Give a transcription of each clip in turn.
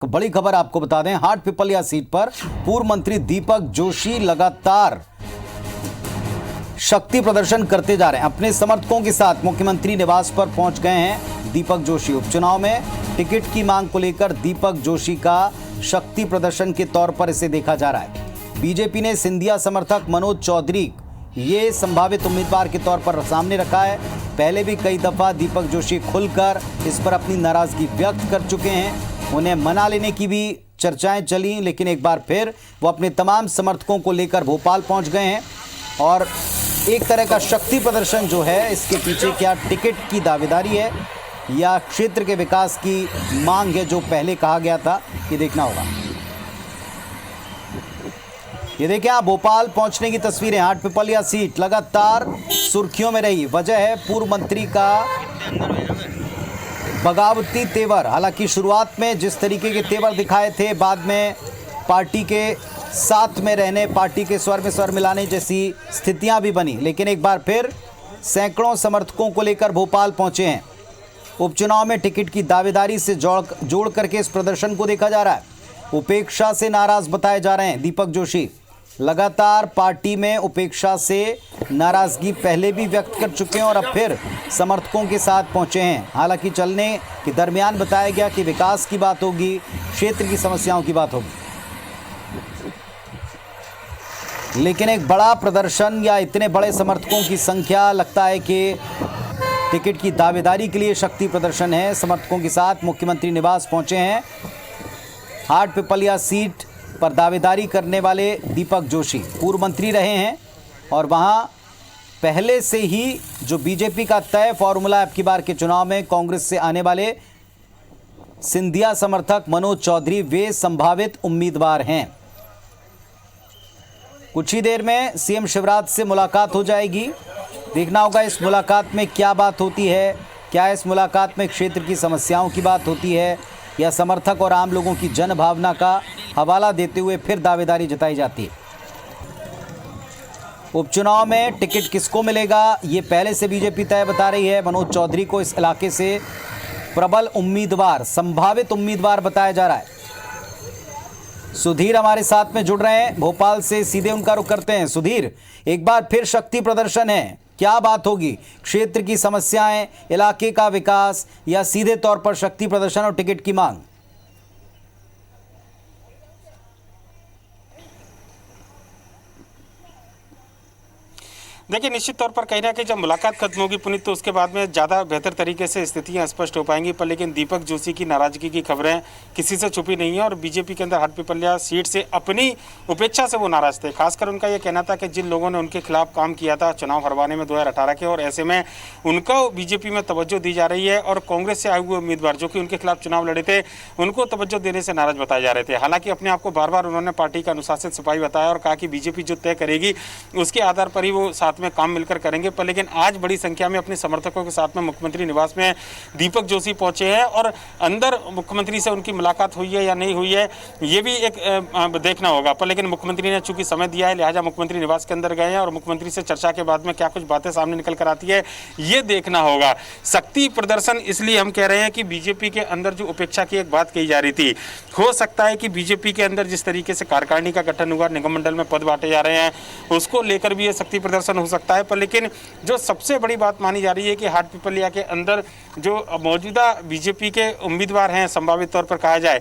बड़ी खबर आपको बता दें, हाटपिपलिया सीट पर पूर्व मंत्री दीपक जोशी लगातार शक्ति प्रदर्शन करते जा रहे हैं। अपने समर्थकों के साथ मुख्यमंत्री निवास पर पहुंच गए हैं दीपक जोशी। उपचुनाव में टिकट की मांग को लेकर दीपक जोशी का शक्ति प्रदर्शन के तौर पर इसे देखा जा रहा है। बीजेपी ने सिंधिया समर्थक मनोज चौधरी ये संभावित उम्मीदवार के तौर पर सामने रखा है। पहले भी कई दफा दीपक जोशी खुलकर इस पर अपनी नाराजगी व्यक्त कर चुके हैं। उन्हें मना लेने की भी चर्चाएं चली, लेकिन एक बार फिर वो अपने तमाम समर्थकों को लेकर भोपाल पहुंच गए हैं। और एक तरह का शक्ति प्रदर्शन जो है, इसके पीछे क्या टिकट की दावेदारी है या क्षेत्र के विकास की मांग है जो पहले कहा गया था, ये देखना होगा। ये देखिए आप भोपाल पहुंचने की तस्वीरें। हाटपिपलिया सीट लगातार सुर्खियों में रही। वजह है पूर्व मंत्री का बगावती तेवर। हालांकि शुरुआत में जिस तरीके के तेवर दिखाए थे, बाद में पार्टी के साथ में रहने, पार्टी के स्वर में स्वर मिलाने जैसी स्थितियां भी बनी। लेकिन एक बार फिर सैकड़ों समर्थकों को लेकर भोपाल पहुंचे हैं। उपचुनाव में टिकट की दावेदारी से जोड़ करके इस प्रदर्शन को देखा जा रहा है। उपेक्षा से नाराज बताए जा रहे हैं दीपक जोशी। लगातार पार्टी में उपेक्षा से नाराजगी पहले भी व्यक्त कर चुके हैं और अब फिर समर्थकों के साथ पहुंचे हैं। हालांकि चलने के दरमियान बताया गया कि विकास की बात होगी, क्षेत्र की समस्याओं की बात होगी। लेकिन एक बड़ा प्रदर्शन या इतने बड़े समर्थकों की संख्या, लगता है कि टिकट की दावेदारी के लिए शक्ति प्रदर्शन है। समर्थकों के साथ मुख्यमंत्री निवास पहुंचे हैं। हाटपिपलिया सीट पर दावेदारी करने वाले दीपक जोशी पूर्व मंत्री रहे हैं और वहां पहले से ही जो बीजेपी का तय फॉर्मूला अब की बार के चुनाव में कांग्रेस से आने वाले सिंधिया समर्थक मनोज चौधरी वे संभावित उम्मीदवार हैं। कुछ ही देर में सीएम शिवराज से मुलाकात हो जाएगी। देखना होगा इस मुलाकात में क्या बात होती है। क्या इस मुलाकात में क्षेत्र की समस्याओं की बात होती है या समर्थक और आम लोगों की जन भावना का हवाला देते हुए फिर दावेदारी जताई जाती है। उपचुनाव में टिकट किसको मिलेगा, ये पहले से बीजेपी तय बता रही है। मनोज चौधरी को इस इलाके से प्रबल उम्मीदवार, संभावित उम्मीदवार बताया जा रहा है। सुधीर हमारे साथ में जुड़ रहे हैं भोपाल से, सीधे उनका रुख करते हैं। सुधीर, एक बार फिर शक्ति प्रदर्शन है, क्या बात होगी? क्षेत्र की समस्याएं, इलाके का विकास या सीधे तौर पर शक्ति प्रदर्शन और टिकट की मांग? देखिए, निश्चित तौर पर कहीं ना कहीं जब मुलाकात खत्म होगी पुनीत, तो उसके बाद में ज़्यादा बेहतर तरीके से स्थितियां स्पष्ट हो पाएंगी। पर लेकिन दीपक जोशी की नाराजगी की खबरें किसी से छुपी नहीं है और बीजेपी के अंदर हाटपिपलिया सीट से अपनी उपेक्षा से वो नाराज थे। खासकर उनका ये कहना था कि जिन लोगों ने उनके खिलाफ काम किया था चुनाव हरवाने में 2018 के, और ऐसे में उनको बीजेपी में तवज्जो दी जा रही है और कांग्रेस से आए हुए उम्मीदवार जो कि उनके खिलाफ चुनाव लड़े थे उनको तवज्जो देने से नाराज बताए जा रहे थे। हालांकि अपने आप को बार बार उन्होंने पार्टी का अनुशासित सिपाही बताया और कहा कि बीजेपी जो तय करेगी उसके आधार पर ही वो साथ में काम मिलकर करेंगे। पर लेकिन आज बड़ी संख्या में अपने समर्थकों के साथ में मुख्यमंत्री निवास में दीपक जोशी पहुंचे हैं और अंदर मुख्यमंत्री से उनकी मुलाकात हुई है या नहीं हुई है ये भी एक देखना होगा। पर लेकिन मुख्यमंत्री ने चूंकि समय दिया है, लिहाजा मुख्यमंत्री निवास के अंदर गए हैं और मुख्यमंत्री से चर्चा के बाद में क्या कुछ बातें सामने निकल कर आती है ये देखना होगा। शक्ति प्रदर्शन इसलिए हम कह रहे हैं कि बीजेपी के अंदर जो उपेक्षा की एक बात कही जा रही थी, हो सकता है कि बीजेपी के अंदर जिस तरीके से कार्यकारिणी का गठन हुआ, निगम मंडल में पद बांटे जा रहे हैं, उसको लेकर भी ये शक्ति प्रदर्शन हो सकता है। पर लेकिन जो सबसे बड़ी बात मानी जा रही है कि हाटपिपलिया के अंदर जो मौजूदा बीजेपी के उम्मीदवार हैं, संभावित तौर पर कहा जाए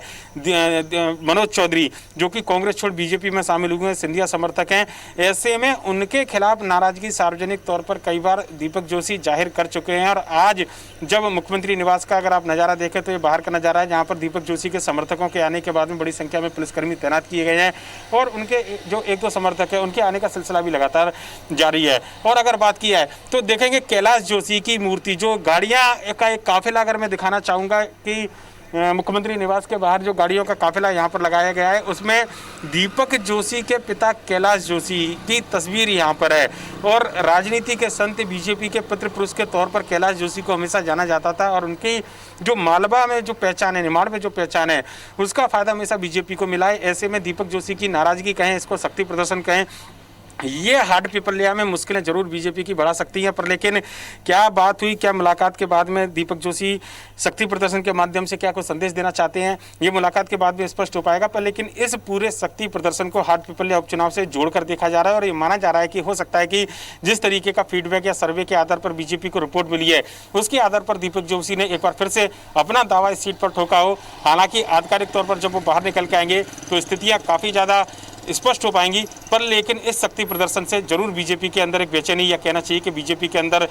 मनोज चौधरी जो कि कांग्रेस छोड़ बीजेपी में शामिल हुए हैं, सिंधिया समर्थक हैं, ऐसे में उनके खिलाफ नाराजगी सार्वजनिक तौर पर कई बार दीपक जोशी जाहिर कर चुके हैं। और आज जब मुख्यमंत्री निवास का अगर आप नज़ारा देखें तो ये बाहर का नज़ारा है, जहाँ पर दीपक जोशी के समर्थकों के आने के बाद में बड़ी संख्या में पुलिसकर्मी तैनात किए गए हैं और उनके जो एक दो समर्थक हैं उनके आने का सिलसिला भी लगातार जारी है। और अगर बात की है तो देखेंगे कैलाश जोशी की मूर्ति, जो गाड़ियां का एक काफिला, अगर मैं दिखाना चाहूँगा कि मुख्यमंत्री निवास के बाहर जो गाड़ियों का काफिला यहाँ पर लगाया गया है उसमें दीपक जोशी के पिता कैलाश जोशी की तस्वीर यहाँ पर है। और राजनीति के संत, बीजेपी के पितृ पुरुष के तौर पर कैलाश जोशी को हमेशा जाना जाता था और उनकी जो मालवा में जो पहचान है, निमाड़ में जो पहचान है, उसका फायदा हमेशा बीजेपी को मिला है। ऐसे में दीपक जोशी की नाराजगी कहें, इसको शक्ति प्रदर्शन कहें, ये हाट पिपल्या में मुश्किलें जरूर बीजेपी की बढ़ा सकती हैं, पर लेकिन क्या बात हुई, क्या मुलाकात के बाद में दीपक जोशी शक्ति प्रदर्शन के माध्यम से क्या कोई संदेश देना चाहते हैं, ये मुलाकात के बाद में स्पष्ट हो पाएगा। पर लेकिन इस पूरे शक्ति प्रदर्शन को हाट पिपल्या उपचुनाव से जोड़कर देखा जा रहा है और ये माना जा रहा है कि हो सकता है कि जिस तरीके का फीडबैक या सर्वे के आधार पर बीजेपी को रिपोर्ट मिली है, उसके आधार पर दीपक जोशी ने एक बार फिर से अपना दावा इस सीट पर ठोका हो। हालांकि आधिकारिक तौर पर जब वो बाहर निकल के आएंगे तो स्थितियां काफ़ी ज़्यादा स्पष्ट हो पाएंगी, पर लेकिन इस शक्ति प्रदर्शन से जरूर बीजेपी के अंदर एक बेचैनी, या कहना चाहिए कि बीजेपी के अंदर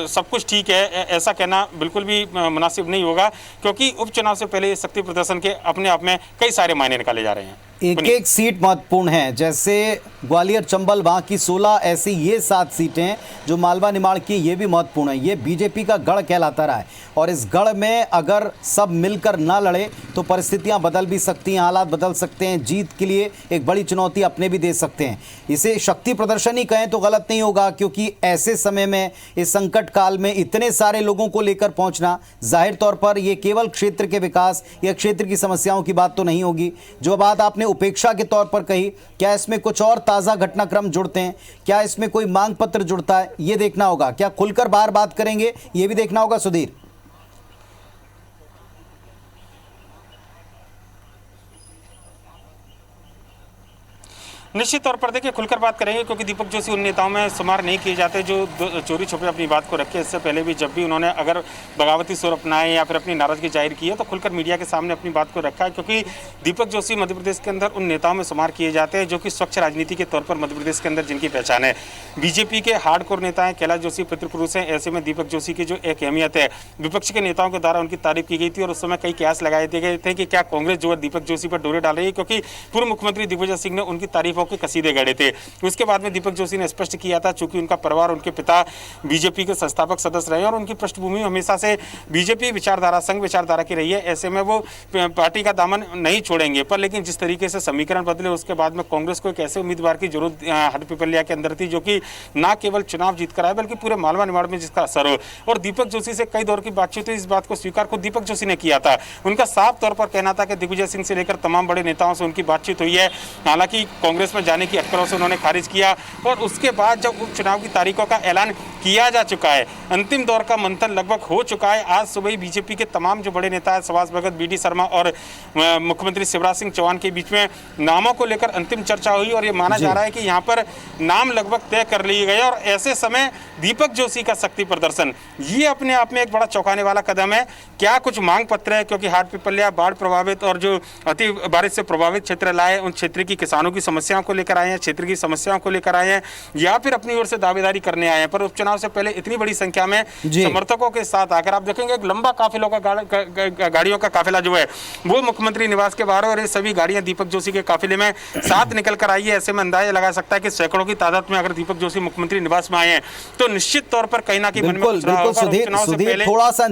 सब कुछ ठीक है, ऐसा कहना बिल्कुल भी मुनासिब नहीं होगा, क्योंकि उपचुनाव से पहले इस शक्ति प्रदर्शन के अपने आप में कई सारे मायने निकाले जा रहे हैं। एक एक सीट महत्वपूर्ण है, जैसे ग्वालियर चंबल वहाँ की 16, ऐसी ये 7 सीटें जो मालवा निमाड़ की, ये भी महत्वपूर्ण है। ये बीजेपी का गढ़ कहलाता रहा है और इस गढ़ में अगर सब मिलकर ना लड़े तो परिस्थितियां बदल भी सकती हैं, हालात बदल सकते हैं, जीत के लिए एक बड़ी चुनौती अपने भी दे सकते हैं। इसे शक्ति प्रदर्शन ही कहें तो गलत नहीं होगा, क्योंकि ऐसे समय में, इस संकट काल में इतने सारे लोगों को लेकर पहुंचना, जाहिर तौर पर ये केवल क्षेत्र के विकास या क्षेत्र की समस्याओं की बात तो नहीं होगी। जो बात आपने उपेक्षा के तौर पर कही, क्या इसमें कुछ और ताज़ा घटनाक्रम जुड़ते हैं, क्या इसमें कोई मांग पत्र जुड़ता है, ये देखना होगा। क्या खुलकर बाहर बात करेंगे, ये भी देखना होगा सुधीर। निश्चित तौर पर देखिए खुलकर बात करेंगे, क्योंकि दीपक जोशी उन नेताओं में शुमार नहीं किए जाते जो चोरी छुपे अपनी बात को रखे। इससे पहले भी जब भी उन्होंने अगर बगावती सुर अपनाए या फिर अपनी नाराजगी जाहिर की है तो खुलकर मीडिया के सामने अपनी बात को रखा है, क्योंकि दीपक जोशी मध्य प्रदेश के अंदर उन नेताओं में शुमार किए जाते हैं जो कि स्वच्छ राजनीति के तौर पर मध्य प्रदेश के अंदर जिनकी पहचान है। बीजेपी के हार्डकोर नेता हैं, कैलाश जोशी पितृपुरुष हैं। ऐसे में दीपक जोशी की जो एक अहमियत है, विपक्ष के नेताओं के द्वारा उनकी तारीफ की गई थी और उस समय कई कयास लगाए गए थे कि क्या कांग्रेस जो है दीपक जोशी पर डोरे डाल रही है, क्योंकि पूर्व मुख्यमंत्री दिग्विजय सिंह ने उनकी तारीफों के कसीदे गढ़े थे। उसके बाद में दीपक जोशी ने स्पष्ट किया था, चूंकि उनका परिवार, उनके पिता बीजेपी के संस्थापक सदस्य रहे और उनकी पृष्ठभूमि हमेशा से बीजेपी विचारधारा, संघ विचारधारा की रही है। ऐसे में वो पार्टी का दामन नहीं छोड़ेंगे। पर लेकिन जिस तरीके से समीकरण बदले, उसके बाद में कांग्रेस को एक ऐसे उम्मीदवार की जरूरत हाट पिपल्या के अंदर थी जो कि न केवल चुनाव जीत कर आए बल्कि पूरे मालवा निमाड़ में जिसका असर हो। और दीपक जोशी से कई दौर की बातचीत हुई, इस बात को स्वीकार खुद दीपक जोशी ने किया था। उनका साफ तौर पर कहना था कि दिग्विजय सिंह से लेकर तमाम बड़े नेताओं से उनकी बातचीत हुई है। हालांकि कांग्रेस में जाने की अटकलों से उन्होंने खारिज किया और उसके बाद जब उपचुनाव की तारीखों का ऐलान किया जा चुका है, अंतिम दौर का मंथन लगभग हो चुका है। आज सुबह ही बीजेपी के तमाम जो बड़े नेता हैं, सुभाष भगत, बीडी शर्मा और मुख्यमंत्री शिवराज सिंह चौहान के बीच में नामों को लेकर अंतिम चर्चा हुई और ये माना जा रहा है कि यहाँ पर नाम लगभग तय कर लिए गए। और ऐसे समय दीपक जोशी का शक्ति प्रदर्शन, ये अपने आप में एक बड़ा चौंकाने वाला कदम है। क्या कुछ मांग पत्र है, क्योंकि हाट पिपल्या बाढ़ प्रभावित और जो अति बारिश से प्रभावित क्षेत्र लाए, उन क्षेत्र की किसानों की समस्याओं को लेकर आए हैं, क्षेत्र की समस्याओं को लेकर आए हैं, या फिर अपनी ओर से दावेदारी करने आए हैं। पर उपचुनाव से पहले इतनी बड़ी संख्या में समर्थकों के साथ आकर आप देखेंगे एक लंबा काफिलों का गाड़ियों का काफिला जो है वो मुख्यमंत्री निवास के बाहर, और ये सभी गाड़ियां दीपक जोशी के काफिले में साथ निकल कर आई है। ऐसे में अंदाजा लगा सकता है कि सैकड़ों की तादाद में अगर दीपक जोशी मुख्यमंत्री निवास में आए हैं तो निश्चित तौर पर कहीं ना कहीं मन में कुछ रहा होगा। सुधीर, थोड़ा सा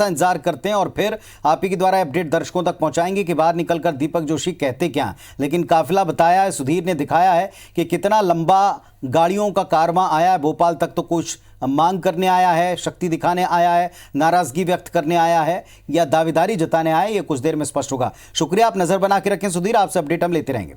इंतजार करते हैं और फिर आप ही के द्वारा अपडेट दर्शकों तक पहुंचाएंगे कि बाहर निकलकर दीपक जोशी कहते क्या। लेकिन काफिला बताया है, सुधीर ने दिखाया है कि कितना लंबा गाड़ियों का कारवां आया है। भोपाल तक तो कुछ मांग करने आया है, शक्ति दिखाने आया है, नाराजगी व्यक्त करने आया है या दावेदारी जताने आया है, ये कुछ देर में स्पष्ट होगा। शुक्रिया, आप नजर बना के रखें सुधीर, आपसे अपडेट हम लेते रहेंगे।